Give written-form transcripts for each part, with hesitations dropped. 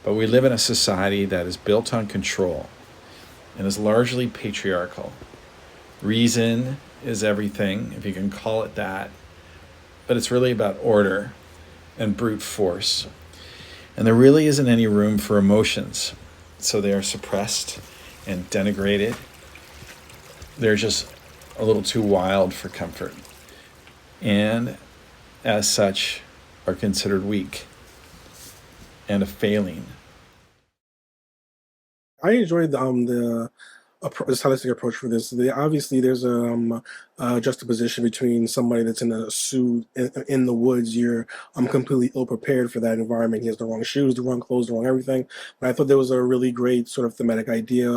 But we live in a society that is built on control and is largely patriarchal. Reason is everything, if you can call it that, but it's really about order and brute force. And there really isn't any room for emotions, so they are suppressed and denigrated. They're just a little too wild for comfort, and as such, are considered weak and a failing. I enjoyed the stylistic approach for this. Obviously, there's a juxtaposition between somebody that's in a suit in the woods. You're completely ill prepared for that environment. He has the wrong shoes, the wrong clothes, the wrong everything. But I thought there was a really great sort of thematic idea.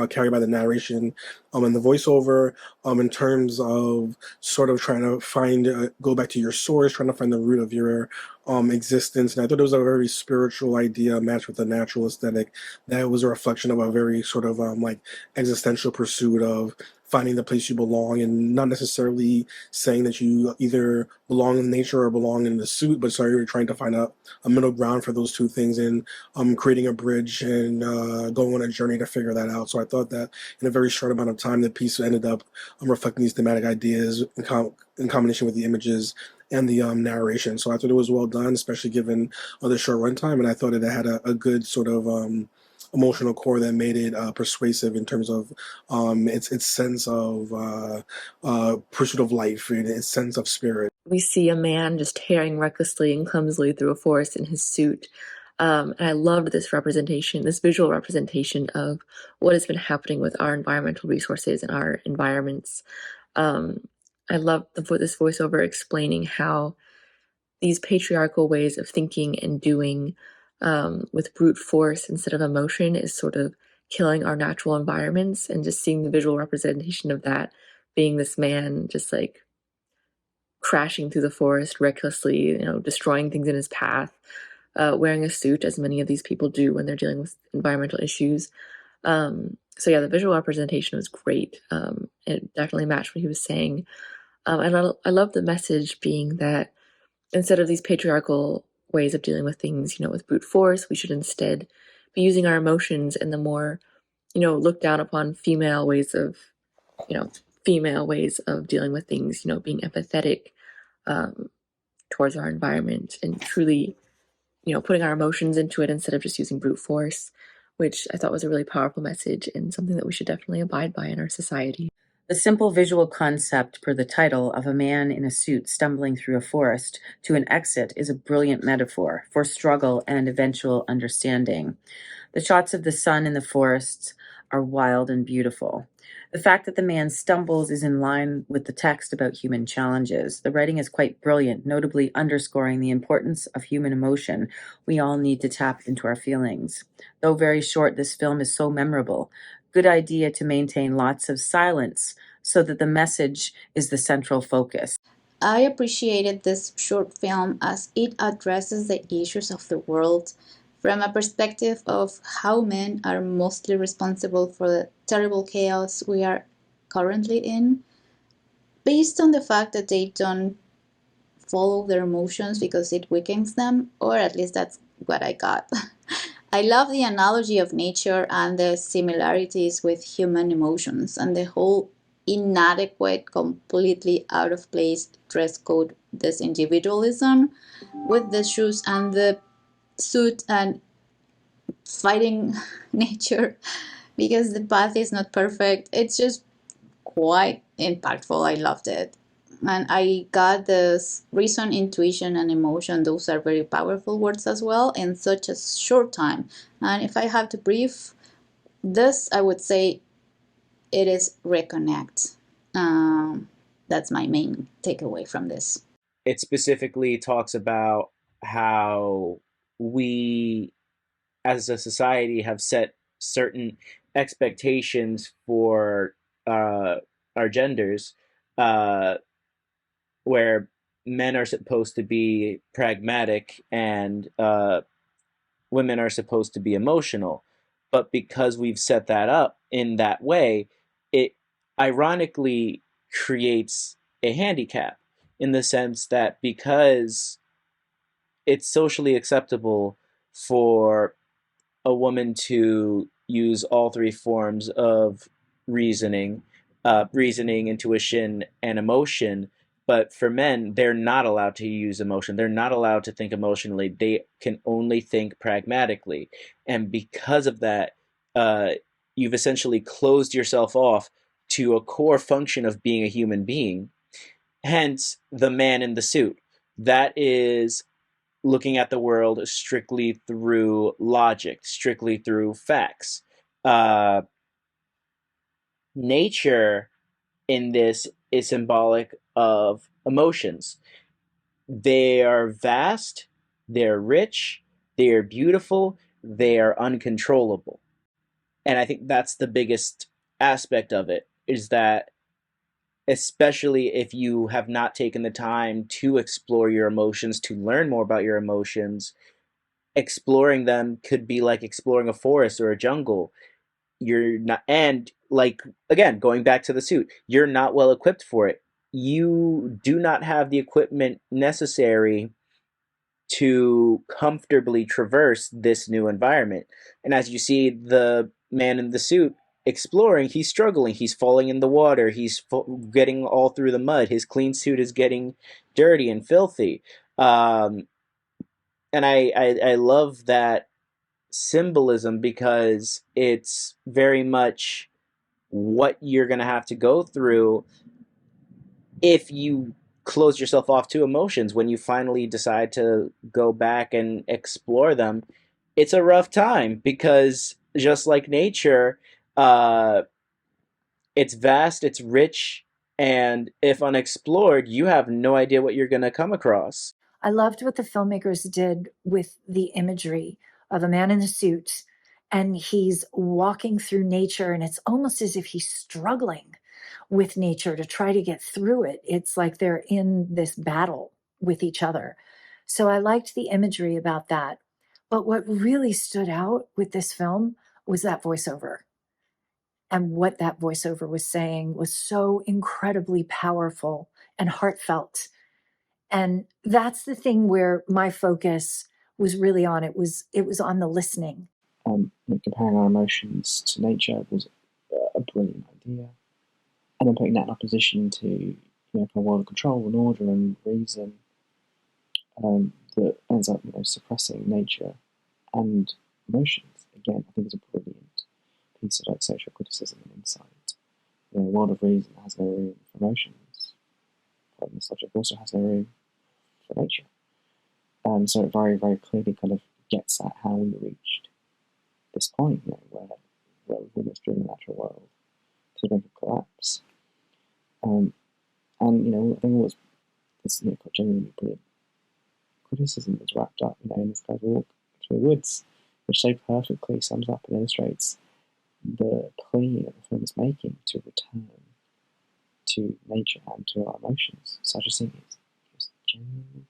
Carried by the narration and the voiceover in terms of sort of trying to find go back to your source, trying to find the root of your existence. And I thought it was a very spiritual idea matched with a natural aesthetic that was a reflection of a very sort of like existential pursuit of finding the place you belong, and not necessarily saying that you either belong in nature or belong in the suit, but sorry, you're trying to find a middle ground for those two things, and creating a bridge and going on a journey to figure that out. So I thought that in a very short amount of time, the piece ended up reflecting these thematic ideas in combination with the images and the narration. So I thought it was well done, especially given the short runtime, and I thought it had a good sort of emotional core that made it persuasive in terms of its sense of pursuit of life and its sense of spirit. We see a man just tearing recklessly and clumsily through a forest in his suit. And I loved this representation, this visual representation of what has been happening with our environmental resources and our environments. Um, I love this voiceover explaining how these patriarchal ways of thinking and doing with brute force instead of emotion is sort of killing our natural environments, and just seeing the visual representation of that being this man just like crashing through the forest recklessly, destroying things in his path, wearing a suit, as many of these people do when they're dealing with environmental issues. So yeah, the visual representation was great. It definitely matched what he was saying. And I love the message being that instead of these patriarchal ways of dealing with things, with brute force, we should instead be using our emotions and the more, look down upon you know, female ways of dealing with things, being empathetic um, towards our environment and truly, putting our emotions into it instead of just using brute force, which I thought was a really powerful message and something that we should definitely abide by in our society. The simple visual concept per the title of a man in a suit stumbling through a forest to an exit is a brilliant metaphor for struggle and eventual understanding. The shots of the sun in the forests are wild and beautiful. The fact that the man stumbles is in line with the text about human challenges. The writing is quite brilliant, notably underscoring the importance of human emotion. We all need to tap into our feelings. Though very short, this film is so memorable. Good idea to maintain lots of silence so that the message is the central focus. I appreciated this short film as it addresses the issues of the world from a perspective of how men are mostly responsible for the terrible chaos we are currently in, based on the fact that they don't follow their emotions because it weakens them, or at least that's what I got. I love the analogy of nature and the similarities with human emotions and the whole inadequate, completely out of place dress code, this individualism with the shoes and the suit and fighting nature because the path is not perfect. It's just quite impactful. I loved it. And I got this reason, intuition, and emotion. Those are very powerful words as well in such a short time. And if I have to brief this, I would say it is reconnect. That's my main takeaway from this. It specifically talks about how we as a society have set certain expectations for uh, our genders, uh, where men are supposed to be pragmatic and women are supposed to be emotional. But because we've set that up in that way, it ironically creates a handicap in the sense that because it's socially acceptable for a woman to use all three forms of reasoning, reasoning, intuition, and emotion. But for men, they're not allowed to use emotion. They're not allowed to think emotionally. They can only think pragmatically. And because of that, uh, you've essentially closed yourself off to a core function of being a human being. Hence, the man in the suit. That is looking at the world strictly through logic, strictly through facts. Uh, Nature in this is symbolic of emotions. They are vast, they're rich, they are beautiful, they are uncontrollable. And I think that's the biggest aspect of it, is that especially if you have not taken the time to explore your emotions, to learn more about your emotions, exploring them could be like exploring a forest or a jungle. You're not, and like, again, going back to the suit, you're not well equipped for it. You do not have the equipment necessary to comfortably traverse this new environment. And as you see the man in the suit exploring, he's struggling, he's falling in the water, he's getting all through the mud, his clean suit is getting dirty and filthy. um, and I love that symbolism because it's very much what you're going to have to go through if you close yourself off to emotions when you finally decide to go back and explore them. It's a rough time because just like nature, uh, it's vast, it's rich, and if unexplored, you have no idea what you're going to come across. I loved what the filmmakers did with the imagery of a man in a suit, and he's walking through nature, and it's almost as if he's struggling with nature to try to get through it. It's like they're in this battle with each other. So I liked the imagery about that. But what really stood out with this film was that voiceover. And what that voiceover was saying was so incredibly powerful and heartfelt. And that's the thing where my focus was really on. It was on the listening. Comparing our emotions to nature was a brilliant idea. And then putting that in opposition to kind of world of control and order and reason, that ends up suppressing nature and emotions. Again, I think it's a brilliant piece of social criticism and insight. World of reason has no room for emotions, but the subject also has no room for nature. So it very, very clearly kind of gets at how we reached this point, where we've almost driven the natural world to the brink of collapse. And I think what this genuinely brilliant criticism was wrapped up in this guy's walk through the woods, which so perfectly sums up and illustrates the plea that the film is making to return to nature and to our emotions. So I just think it's genuinely